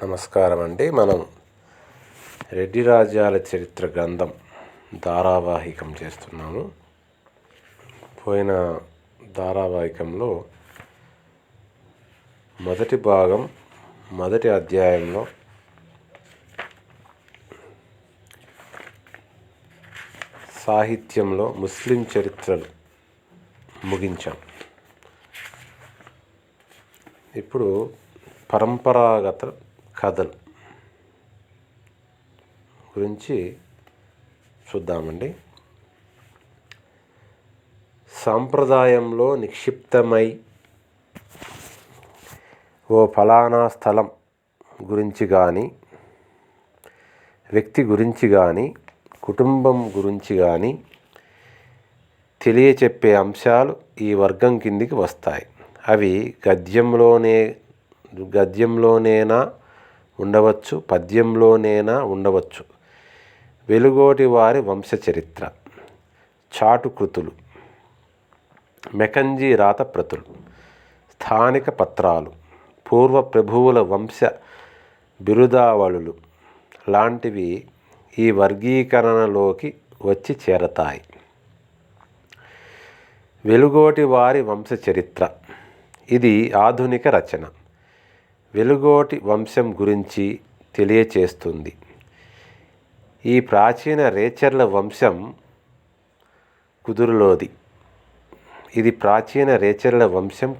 నమస్కారం అండి. మనం రెడ్డి రాజ్యాల చరిత్ర గ్రంథం ధారావాహికం చేస్తున్నాము. పోయిన ధారావాహికంలో మొదటి భాగం మొదటి అధ్యాయంలో సాహిత్యంలో ముస్లిం చరిత్రలు ముగించాం. ఇప్పుడు పరంపరాగత కథలు గురించి చూద్దామండి. సాంప్రదాయంలో నిక్షిప్తమై ఓ ఫలానా స్థలం గురించి కానీ, వ్యక్తి గురించి కానీ, కుటుంబం గురించి కానీ తెలియచెప్పే అంశాలు ఈ వర్గం కిందికి వస్తాయి. అవి గద్యంలోనేనా ఉండవచ్చు, పద్యంలోనేనా ఉండవచ్చు. వెలుగోటి వారి వంశచరిత్ర, చాటుకృతులు, మెకంజీ రాతప్రతులు, స్థానిక పత్రాలు, పూర్వ ప్రభువుల వంశ బిరుదావళులు లాంటివి ఈ వర్గీకరణలోకి వచ్చి చేరతాయి. వెలుగోటి వారి వంశచరిత్ర ఇది ఆధునిక రచన. వెలుగోటి వంశం గురించి తెలియచేస్తుంది. ఈ ప్రాచీన రేచర్ల వంశం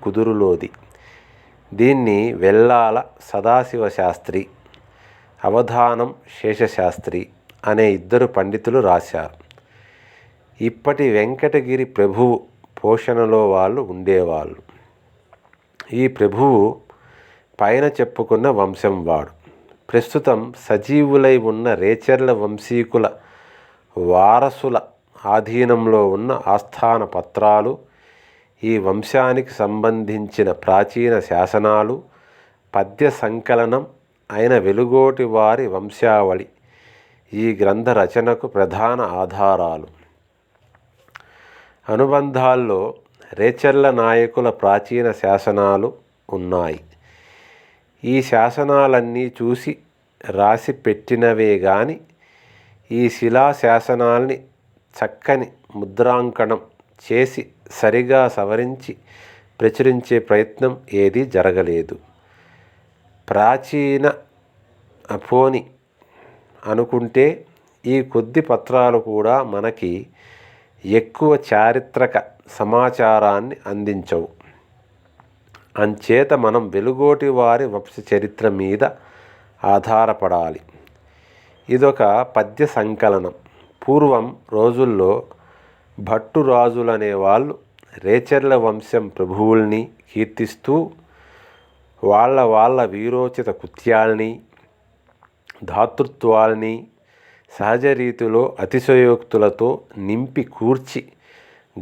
కుదురులోది. దీన్ని వెల్లాల సదాశివ శాస్త్రి, అవధానం శేషశాస్త్రి అనే ఇద్దరు పండితులు రాశారు. ఇప్పటి వెంకటగిరి ప్రభువు పోషణలో వాళ్ళు ఉండేవాళ్ళు. ఈ ప్రభువు పైన చెప్పుకున్న వంశం వాడు. ప్రస్తుతం సజీవులై ఉన్న రేచర్ల వంశీకుల వారసుల ఆధీనంలో ఉన్న ఆస్థాన పత్రాలు, ఈ వంశానికి సంబంధించిన ప్రాచీన శాసనాలు, పద్య సంకలనం అయిన వెలుగోటి వారి వంశావళి ఈ గ్రంథ రచనకు ప్రధాన ఆధారాలు. అనుబంధాల్లో రేచర్ల నాయకుల ప్రాచీన శాసనాలు ఉన్నాయి. ఈ శాసనాలన్నీ చూసి రాసి పెట్టినవే గాని ఈ శిలా శాసనాల్ని చక్కని ముద్రాంకణం చేసి సరిగా సవరించి ప్రచురించే ప్రయత్నం ఏదీ జరగలేదు. ప్రాచీన అపోని అనుకుంటే ఈ కొద్ది పత్రాలు కూడా మనకి ఎక్కువ చారిత్రక సమాచారాన్ని అందించవు. అంచేత మనం వెలుగోటి వారి వంశ చరిత్ర మీద ఆధారపడాలి. ఇదొక పద్య సంకలనం. పూర్వం రోజుల్లో భట్టు రాజులనే వాళ్ళు రేచర్ల వంశం ప్రభువుల్ని కీర్తిస్తూ వాళ్ళ వీరోచిత కృత్యాల్ని, ధాతృత్వాల్ని సహజ రీతిలో అతిశయోక్తులతో నింపి కూర్చి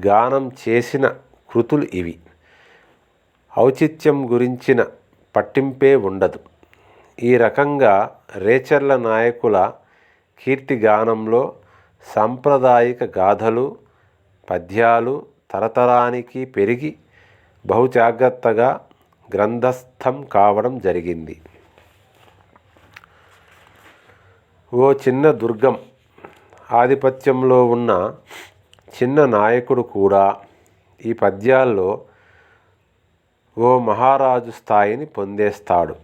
గానం చేసిన కృతులు ఇవి. ఔచిత్యం గురించిన పట్టింపే ఉండదు. ఈ రకంగా రేచర్ల నాయకుల కీర్తిగానంలో సాంప్రదాయిక గాథలు, పద్యాలు తరతరానికి పెరిగి బహుజాగ్రత్తగా గ్రంథస్థం కావడం జరిగింది. ఓ చిన్న దుర్గం ఆధిపత్యంలో ఉన్న చిన్న నాయకుడు కూడా ఈ పద్యాల్లో ఓ మహారాజు స్థాయిని పొందేస్తాడు.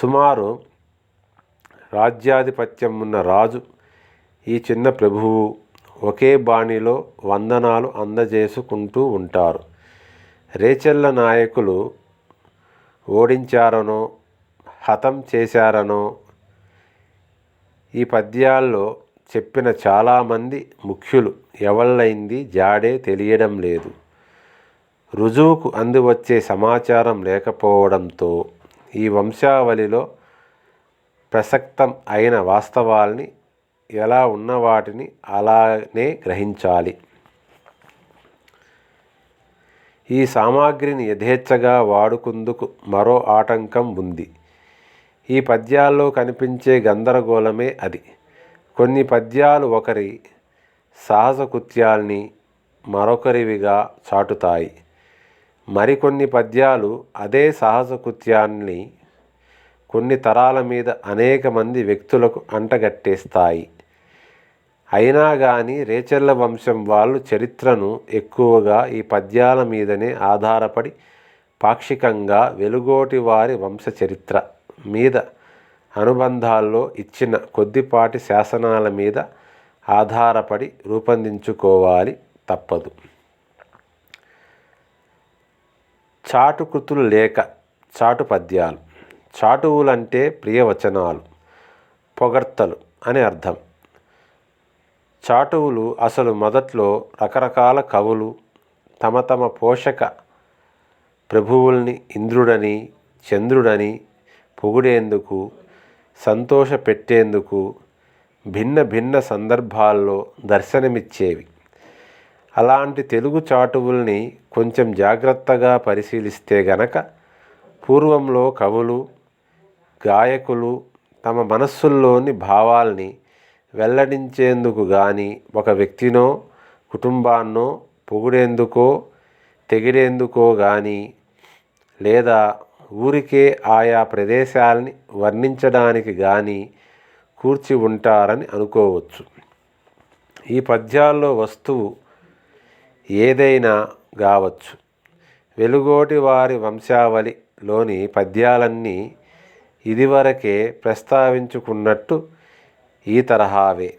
సుమారు రాజ్యాధిపత్యం ఉన్న రాజు, ఈ చిన్న ప్రభువు ఒకే బాణిలో వందనాలు అందజేసుకుంటూ ఉంటారు. రేచర్ల నాయకులు ఓడించారనో, హతం చేశారనో ఈ పద్యాల్లో చెప్పిన చాలామంది ముఖ్యులు ఎవళ్ళైంది జాడే తెలియడం లేదు. రుజువుకు అందివచ్చే సమాచారం లేకపోవడంతో ఈ వంశావళిలో ప్రసక్తం అయిన వాస్తవాల్ని ఎలా ఉన్న వాటిని అలానే గ్రహించాలి. ఈ సామాగ్రిని యథేచ్ఛగా వాడుకుందుకు మరో ఆటంకం ఉంది. ఈ పద్యాల్లో కనిపించే గందరగోళమే అది. కొన్ని పద్యాలు ఒకరి సాహస కృత్యాల్ని మరొకరివిగా చాటుతాయి. మరికొన్ని పద్యాలు అదే సాహస కృత్యాన్ని కొన్ని తరాల మీద అనేక మంది వ్యక్తులకు అంటగట్టేస్తాయి. అయినా కానీ రేచర్ల వంశం వాళ్ళు చరిత్రను ఎక్కువగా ఈ పద్యాల మీదనే ఆధారపడి పాక్షికంగా వెలుగోటి వారి వంశ చరిత్ర మీద అనుబంధాల్లో ఇచ్చిన కొద్దిపాటి శాసనాల మీద ఆధారపడి రూపొందించుకోవాలి తప్పదు. చాటుకృతులు లేక చాటు పద్యాలు. చాటువులంటే ప్రియవచనాలు, పొగడ్తలు అని అర్థం. చాటువులు అసలు మొదట్లో రకరకాల కవులు తమ తమ పోషక ప్రభువుల్ని ఇంద్రుడని చంద్రుడని పొగిడేందుకు, సంతోష పెట్టేందుకు భిన్న భిన్న సందర్భాల్లో దర్శనమిచ్చేవి. అలాంటి తెలుగు చాటువుల్ని కొంచెం జాగ్రత్తగా పరిశీలిస్తే గనక పూర్వంలో కవులు, గాయకులు తమ మనస్సుల్లోని భావాల్ని వెల్లడించేందుకు గాని ఒక వ్యక్తినో కుటుంబాన్నో పొగిడేందుకో తెగిడేందుకో గాని లేదా ఊరికే ఆయా ప్రదేశాల్ని వర్ణించడానికి గాని కూర్చి ఉంటారని అనుకోవచ్చు. ఈ పద్యాల్లో వస్తువు ఏదైనా కావచ్చు. వెలుగోటి వారి వంశావళిలోని పద్యాలన్నీ ఇదివరకే ప్రస్తావించుకున్నట్టు ఈ తరహావే.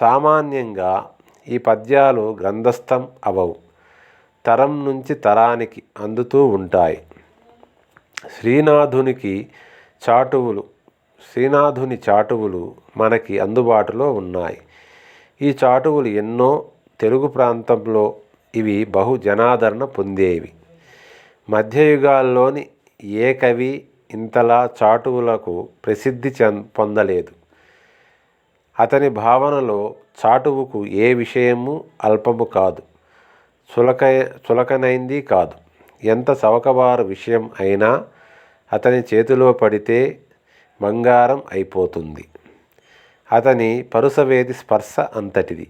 సామాన్యంగా ఈ పద్యాలు గ్రంథస్థం అవవు, తరం నుంచి తరానికి అందుతూ ఉంటాయి. శ్రీనాథుని చాటువులు మనకి అందుబాటులో ఉన్నాయి. ఈ చాటువులు ఎన్నో తెలుగు ప్రాంతంలో ఇవి బహు జనాదరణ పొందేవి. మధ్యయుగాల్లోని ఏ కవి ఇంతలా చాటువులకు ప్రసిద్ధి పొందలేదు. అతని భావనలో చాటువుకు ఏ విషయము అల్పము కాదు, చులకనైంది కాదు. ఎంత చవకబారు విషయం అయినా అతని చేతిలో పడితే బంగారం అయిపోతుంది. అతని పరుసవేది స్పర్శ అంతటిది.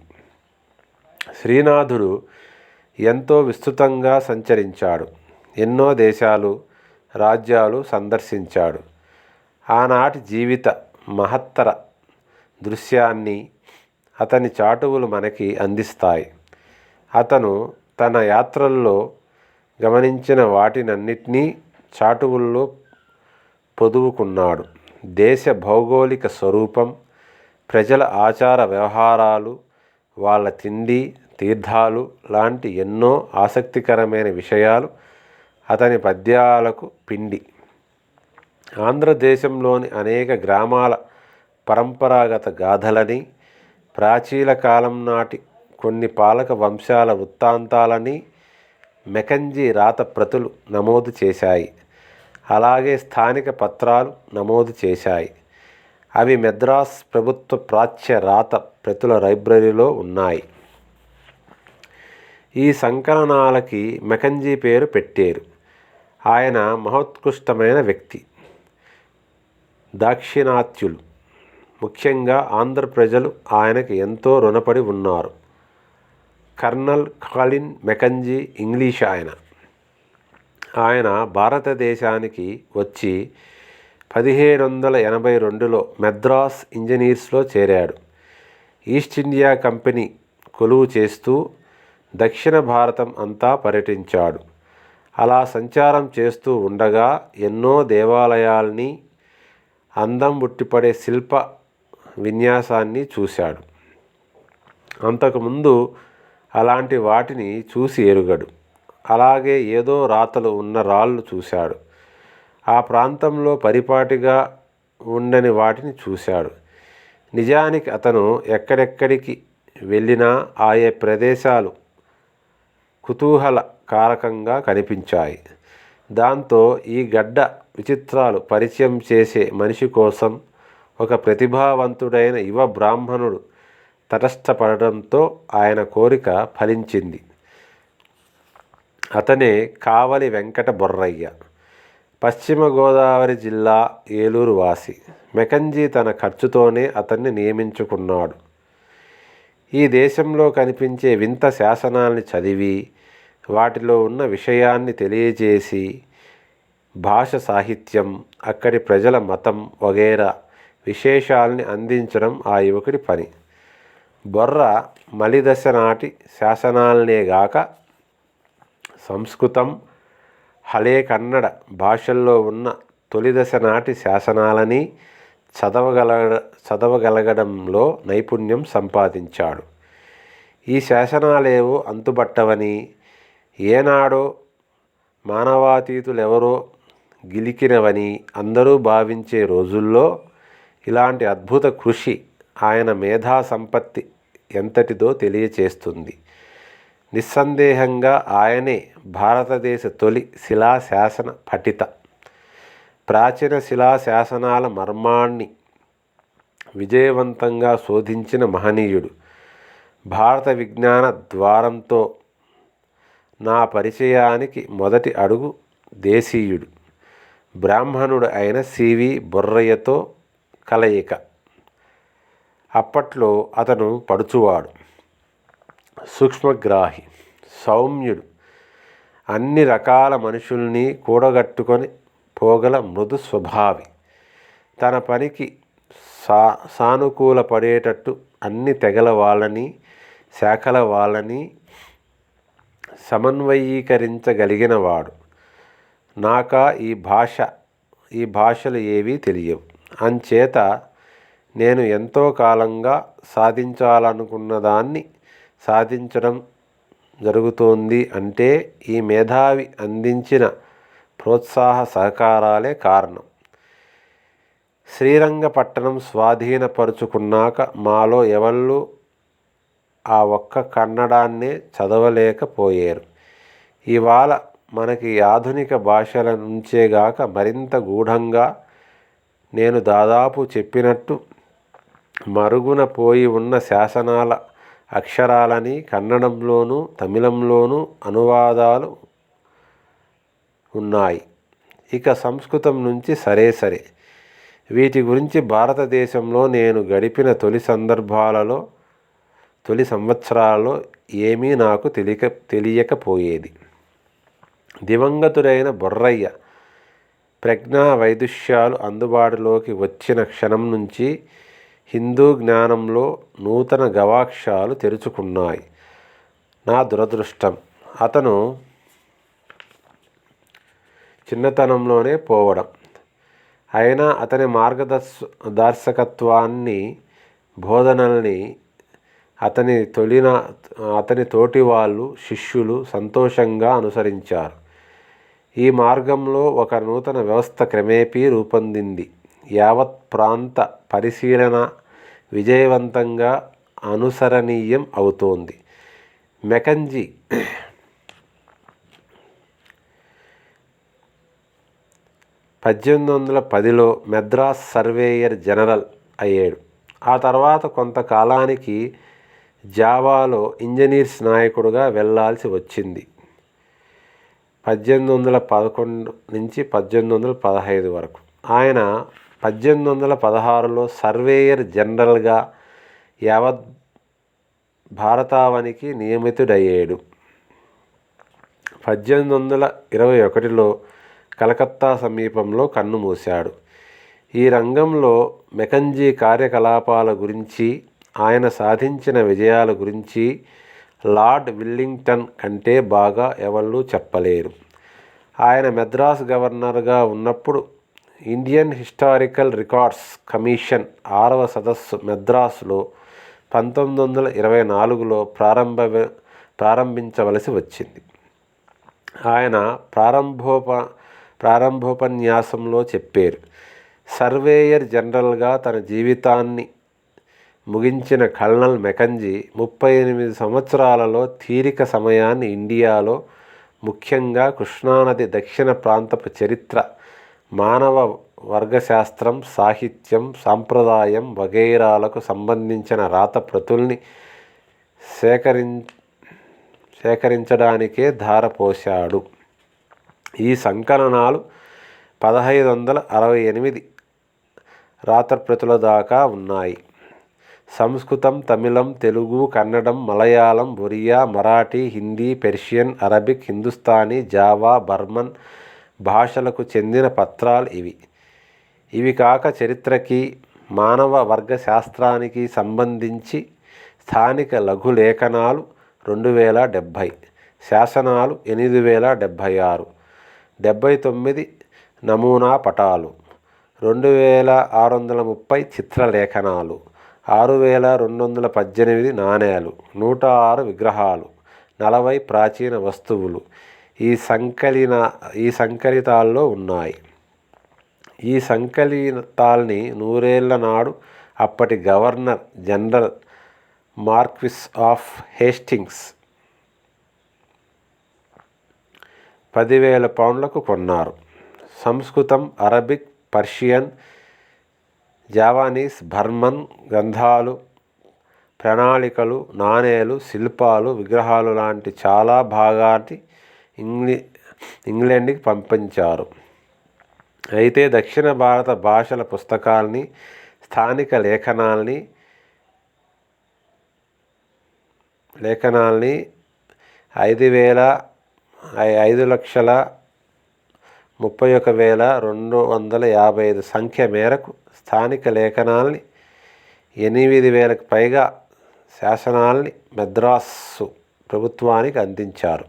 శ్రీనాథుడు ఎంతో విస్తృతంగా సంచరించాడు. ఎన్నో దేశాలు, రాజ్యాలు సందర్శించాడు. ఆనాటి జీవిత మహత్తర దృశ్యాన్ని అతని చాటువులు మనకి అందిస్తాయి. అతను తన యాత్రల్లో గమనించిన వాటినన్నిటినీ చాటువుల్లో పొదువుకున్నాడు. దేశ భౌగోళిక స్వరూపం, ప్రజల ఆచార వ్యవహారాలు, వాళ్ళ తిండి తీర్థాలు లాంటి ఎన్నో ఆసక్తికరమైన విషయాలు అతని పద్యాలకు పిండి. ఆంధ్రదేశంలోని అనేక గ్రామాల పరంపరాగత గాథలని, ప్రాచీన కాలం నాటి కొన్ని పాలక వంశాల వృత్తాంతాలని మెకంజీ రాత ప్రతులు నమోదు చేశాయి. అలాగే స్థానిక పత్రాలు నమోదు చేశాయి. అవి మద్రాస్ ప్రభుత్వ ప్రాచ్య రాత ప్రతుల లైబ్రరీలో ఉన్నాయి. ఈ సంకలనాలకి మెకంజీ పేరు పెట్టారు. ఆయన మహోత్కృష్టమైన వ్యక్తి. దాక్షిణాత్యులు, ముఖ్యంగా ఆంధ్ర ప్రజలు ఆయనకి ఎంతో రుణపడి ఉన్నారు. కర్నల్ కాలిన్ మెకంజీ ఇంగ్లీష్ ఆయన భారతదేశానికి వచ్చి 1782లో మద్రాస్ ఇంజనీర్స్లో చేరాడు. ఈస్ట్ ఇండియా కంపెనీ కొలువు చేస్తూ దక్షిణ భారతం అంతా పర్యటించాడు. అలా సంచారం చేస్తూ ఉండగా ఎన్నో దేవాలయాల్ని, అందం ఉట్టిపడే శిల్ప విన్యాసాన్ని చూశాడు. అంతకుముందు అలాంటి వాటిని చూసి ఎరుగడు. అలాగే ఏదో రాతలు ఉన్న రాళ్ళు చూశాడు. ఆ ప్రాంతంలో పరిపాటిగా ఉండని వాటిని చూశాడు. నిజానికి అతను ఎక్కడెక్కడికి వెళ్ళినా ఆయా ప్రదేశాలు కుతూహల కారకంగా కనిపించాయి. దాంతో ఈ గడ్డ విచిత్రాలు పరిచయం చేసే మనిషి కోసం ఒక ప్రతిభావంతుడైన యువ బ్రాహ్మణుడు తటస్థపడడంతో ఆయన కోరిక ఫలించింది. అతనే కావలి వెంకట బొర్రయ్య. పశ్చిమ గోదావరి జిల్లా ఏలూరు వాసి. మెకంజీ తన ఖర్చుతోనే అతన్ని నియమించుకున్నాడు. ఈ దేశంలో కనిపించే వింత శాసనాల్ని చదివి వాటిలో ఉన్న విషయాన్ని తెలియజేసి భాష, సాహిత్యం, అక్కడి ప్రజల మతం వగైరా విశేషాల్ని అందించడం ఆ యువకుడి పని. బొర్ర మలిదశ నాటి శాసనాలనేగాక సంస్కృతం, హళే కన్నడ భాషల్లో ఉన్న తొలిదశ నాటి శాసనాలని చదవగలగడంలో నైపుణ్యం సంపాదించాడు. ఈ శాసనాలేవో అంతుబట్టవని, ఏనాడో మానవాతీతులెవరో గిలికినవని అందరూ భావించే రోజుల్లో ఇలాంటి అద్భుత కృషి ఆయన మేధా సంపత్తి ఎంతటిదో తెలియచేస్తుంది. నిస్సందేహంగా ఆయనే భారతదేశ తొలి శిలాశాసన పఠిత. ప్రాచీన శిలాశాసనాల మర్మాన్ని విజయవంతంగా శోధించిన మహనీయుడు. భారత విజ్ఞాన ద్వారంతో నా పరిచయానికి మొదటి అడుగు దేశీయుడు, బ్రాహ్మణుడు అయిన సివి బొర్రయ్యతో కలయిక. అప్పట్లో అతను పడుచువాడు, సూక్ష్మగ్రాహి, సౌమ్యుడు, అన్ని రకాల మనుషుల్ని కూడగట్టుకొని పోగల మృదు స్వభావి. తన పనికి సానుకూల పడేటట్టు అన్ని తెగల వాళ్ళని, శాఖల వాళ్ళని సమన్వయీకరించగలిగినవాడు. నాకా ఈ భాషలు ఏవీ తెలియవు. అంచేత నేను ఎంతో కాలంగా సాధించాలనుకున్నదాన్ని సాధించడం జరుగుతోంది అంటే ఈ మేధావి అందించిన ప్రోత్సాహ సహకారాలే కారణం. శ్రీరంగపట్టణం స్వాధీనపరుచుకున్నాక మాలో ఎవళ్ళు ఆ ఒక్క కన్నడాన్నే చదవలేకపోయారు. ఇవాళ మనకి ఆధునిక భాషల నుంచేగాక మరింత గూఢంగా నేను దాదాపు చెప్పినట్టు మరుగున పోయి ఉన్న శాసనాల అక్షరాలని కన్నడంలోనూ తమిళంలోనూ అనువాదాలు ఉన్నాయి. ఇక సంస్కృతం నుంచి సరే. వీటి గురించి భారతదేశంలో నేను గడిపిన తొలి సంవత్సరాలలో ఏమీ నాకు తెలియకపోయేది. దివంగతుడైన బొర్రయ్య ప్రజ్ఞా వైదుష్యాలు అందుబాటులోకి వచ్చిన క్షణం నుంచి హిందూ జ్ఞానంలో నూతన గవాక్షాలు తెరుచుకున్నాయి. నా దురదృష్టం అతను చిన్నతనంలోనే పోవడం. అయినా అతని మార్గదర్శకత్వాన్ని, బోధనల్ని అతని తోటి వాళ్ళు, శిష్యులు సంతోషంగా అనుసరించారు. ఈ మార్గంలో ఒక నూతన వ్యవస్థ క్రమేపీ రూపొందింది. యావత్ ప్రాంత పరిశీలన విజయవంతంగా అనుసరణీయం అవుతోంది. మెకంజీ 1810లో మెద్రాస్ సర్వేయర్ జనరల్ అయ్యాడు. ఆ తర్వాత కొంతకాలానికి జావాలో ఇంజనీర్స్ నాయకుడుగా వెళ్లాల్సి వచ్చింది. 1811 నుంచి 1815 వరకు. ఆయన 1816లో సర్వేయర్ జనరల్గా యావత్ భారతావనికి నియమితుడయ్యాడు. 1821లో కలకత్తా సమీపంలో కన్నుమూశాడు. ఈ రంగంలో మెకంజీ కార్యకలాపాల గురించి, ఆయన సాధించిన విజయాల గురించి లార్డ్ విల్లింగ్టన్ కంటే బాగా ఎవళ్ళూ చెప్పలేరు. ఆయన మద్రాస్ గవర్నర్గా ఉన్నప్పుడు ఇండియన్ హిస్టారికల్ రికార్డ్స్ కమిషన్ 6వ సదస్సు మద్రాసులో 1924లో ప్రారంభించవలసి వచ్చింది. ఆయన ప్రారంభోపన్యాసంలో చెప్పారు, సర్వేయర్ జనరల్గా తన జీవితాన్ని ముగించిన కల్నల్ మెకంజీ 38 సంవత్సరాలలో తీరిక సమయాన్ని ఇండియాలో, ముఖ్యంగా కృష్ణానది దక్షిణ ప్రాంతపు చరిత్ర, మానవ వర్గశాస్త్రం, సాహిత్యం, సాంప్రదాయం వగైరాలకు సంబంధించిన రాతప్రతుల్ని సేకరించడానికే ధారపోశాడు. ఈ సంకలనాలు 1568 రాతప్రతుల దాకా ఉన్నాయి. సంస్కృతం, తమిళం, తెలుగు, కన్నడం, Malayalam, Oriya, Marathi, Hindi, Persian, Arabic, Hindustani, Java, Burman, భాషలకు చెందిన పత్రాలు ఇవి కాక చరిత్రకి, మానవ వర్గ శాస్త్రానికి సంబంధించి స్థానిక లఘులేఖనాలు 2070, శాసనాలు 8076, 79 నమూనా పటాలు, 2630 చిత్రలేఖనాలు, 6218 నాణేలు, 106 విగ్రహాలు, 40 ప్రాచీన వస్తువులు ఈ సంకలితాల్లో ఉన్నాయి. ఈ సంకలితాల్ని నూరేళ్ల నాడు అప్పటి governor general marquis of Hastings 10,000 పౌండ్లకు కొన్నారు. సంస్కృతం, అరబిక్, పర్షియన్, జావానీస్, బర్మన్ గ్రంథాలు, ప్రణాళికలు, నాణేలు, శిల్పాలు, విగ్రహాలు లాంటి చాలా భాగాన్ని ఇంగ్లాండ్కి పంపించారు. అయితే దక్షిణ భారత భాషల పుస్తకాల్ని, స్థానిక లేఖనాల్ని 5,31,255 సంఖ్య మేరకు స్థానిక లేఖనాల్ని 8,000కి పైగా శాసనాల్ని మద్రాసు ప్రభుత్వానికి అందించారు.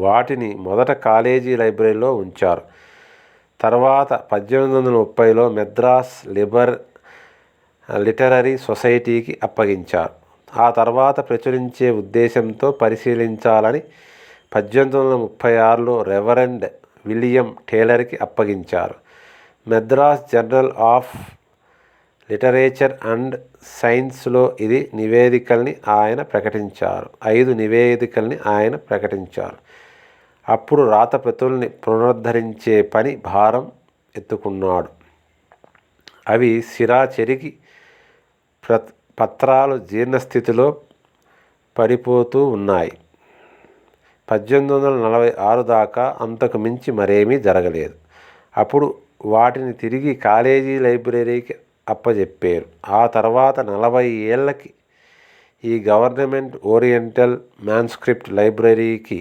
వాటిని మొదట కాలేజీ లైబ్రరీలో ఉంచారు. తర్వాత 1830లో మద్రాస్ లిటరరీ సొసైటీకి అప్పగించారు. ఆ తర్వాత ప్రచురించే ఉద్దేశంతో పరిశీలించాలని 1836లో రెవరెండ్ విలియం టేలర్కి అప్పగించారు. Madras journal of literature and సైన్స్లో 5 నివేదికల్ని ఆయన ప్రకటించారు. అప్పుడు రాతప్రతుల్ని పునరుద్ధరించే పని భారం ఎత్తుకున్నాడు. అవి సిరా చెరిగి పత్రాలు జీర్ణస్థితిలో పడిపోతూ ఉన్నాయి. 1846 దాకా అంతకు మించి మరేమీ జరగలేదు. అప్పుడు వాటిని తిరిగి కాలేజీ లైబ్రరీకి అప్పజెప్పారు. ఆ తర్వాత 40 ఏళ్లకి ఈ గవర్నమెంట్ ఓరియంటల్ మ్యాన్స్క్రిప్ట్ లైబ్రరీకి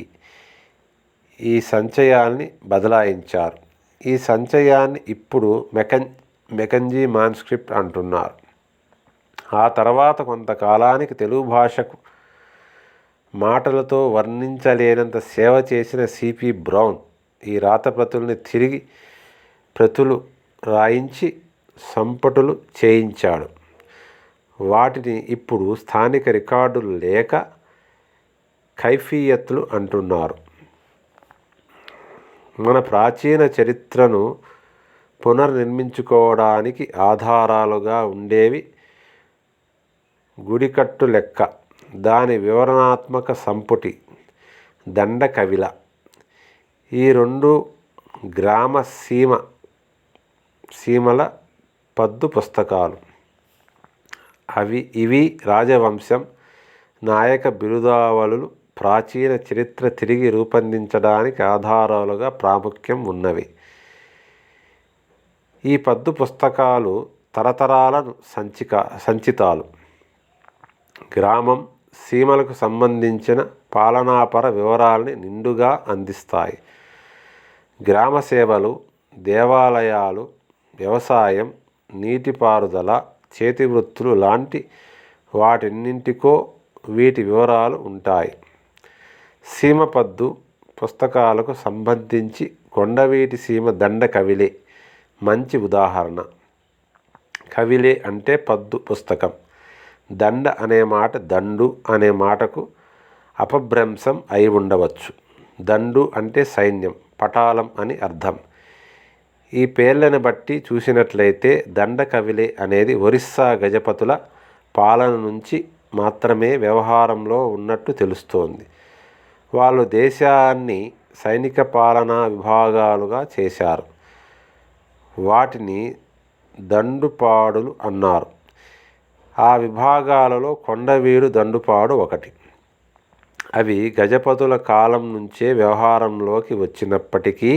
ఈ సంచయాల్ని బదలాయించారు. ఈ సంచయాన్ని ఇప్పుడు మెకంజీ మ్యాన్స్క్రిప్ట్ అంటున్నారు. ఆ తర్వాత కొంతకాలానికి తెలుగు భాషకు మాటలతో వర్ణించలేనంత సేవ చేసిన సిపి బ్రౌన్ ఈ రాతప్రతుల్ని తిరిగి ప్రతులు రాయించి సంపుటాలు చేయించాడు. వాటిని ఇప్పుడు స్థానిక రికార్డులు లేక కైఫియత్లు అంటున్నారు. మన ప్రాచీన చరిత్రను పునర్నిర్మించుకోవడానికి ఆధారాలుగా ఉండేవి గుడికట్టు లెక్క, దాని వివరణాత్మక సంపుటి దండకవిల, ఈ 2 గ్రామ సీమల పద్దు పుస్తకాలు. ఇవి రాజవంశం, నాయక బిరుదావళులు, ప్రాచీన చరిత్ర తిరిగి రూపొందించడానికి ఆధారాలుగా ప్రాముఖ్యం ఉన్నవి. ఈ పద్దు పుస్తకాలు తరతరాల సంచితాలు. గ్రామం, సీమలకు సంబంధించిన పాలనాపర వివరాల్ని నిండుగా అందిస్తాయి. గ్రామ సేవలు, దేవాలయాలు, వ్యవసాయం, నీటిపారుదల, చేతివృత్తులు లాంటి వాటన్నింటికో వీటి వివరాలు ఉంటాయి. సీమపద్దు పుస్తకాలకు సంబంధించి కొండవీటి సీమ దండ కవిలే మంచి ఉదాహరణ. కవిలే అంటే పద్దు పుస్తకం. దండ అనే మాట దండు అనే మాటకు అపభ్రంశం అయి ఉండవచ్చు. దండు అంటే సైన్యం, పటాలం అని అర్థం. ఈ పేర్లను బట్టి చూసినట్లయితే దండ కవిలే అనేది ఒరిస్సా గజపతుల పాలన నుంచి మాత్రమే వ్యవహారంలో ఉన్నట్టు తెలుస్తోంది. వాళ్ళు దేశాన్ని సైనిక పాలనా విభాగాలుగా చేశారు. వాటిని దండుపాడులు అన్నారు. ఆ విభాగాలలో కొండవీడు దండుపాడు ఒకటి. అవి గజపతుల కాలం నుంచే వ్యవహారంలోకి వచ్చినప్పటికీ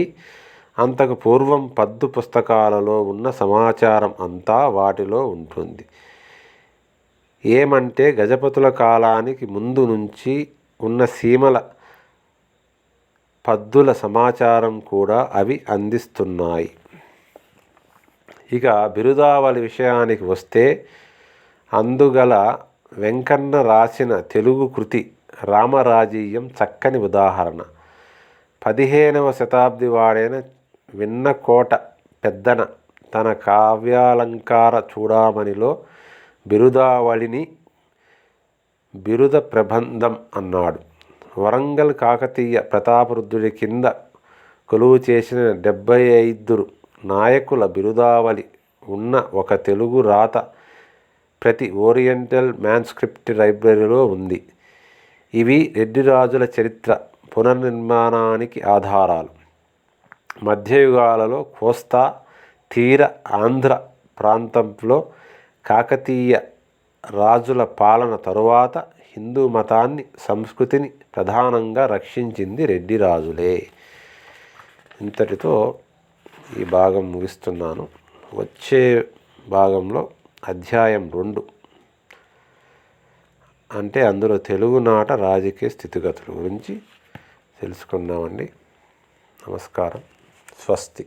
అంతకు పూర్వం పద్దు పుస్తకాలలో ఉన్న సమాచారం అంతా వాటిలో ఉంటుంది. ఏమంటే గజపతుల కాలానికి ముందు నుంచి ఉన్న సీమల పద్దుల సమాచారం కూడా అవి అందిస్తున్నాయి. ఇక బిరుదావళి విషయానికి వస్తే అందుగల వెంకన్న రాసిన తెలుగు కృతి రామరాజీయం చక్కని ఉదాహరణ. 15వ శతాబ్ది వాడైన విన్నకోట పెద్దన తన కావ్యాలంకార చూడామణిలో బిరుదావళిని బిరుద ప్రబంధం అన్నాడు. వరంగల్ కాకతీయ ప్రతాపరుద్రుడి కింద కొలువు చేసిన 75 నాయకుల బిరుదావళి ఉన్న ఒక తెలుగు రాత ప్రతి ఓరియంటల్ మ్యాన్స్క్రిప్ట్ లైబ్రరీలో ఉంది. ఇవి రెడ్డి రాజుల చరిత్ర పునర్నిర్మాణానికి ఆధారాలు. మధ్యయుగాలలో కోస్తా తీర ఆంధ్ర ప్రాంతంలో కాకతీయ రాజుల పాలన తరువాత హిందూ మతాన్ని సంస్కృతిని ప్రధానంగా రక్షించింది రెడ్డి రాజులే. ఇంతటితో ఈ భాగం ముగిస్తున్నాను. వచ్చే భాగంలో అధ్యాయం 2 అంటే అందులో తెలుగునాట రాజకీయ స్థితిగతుల గురించి తెలుసుకున్నామండి. నమస్కారం. స్వస్తి.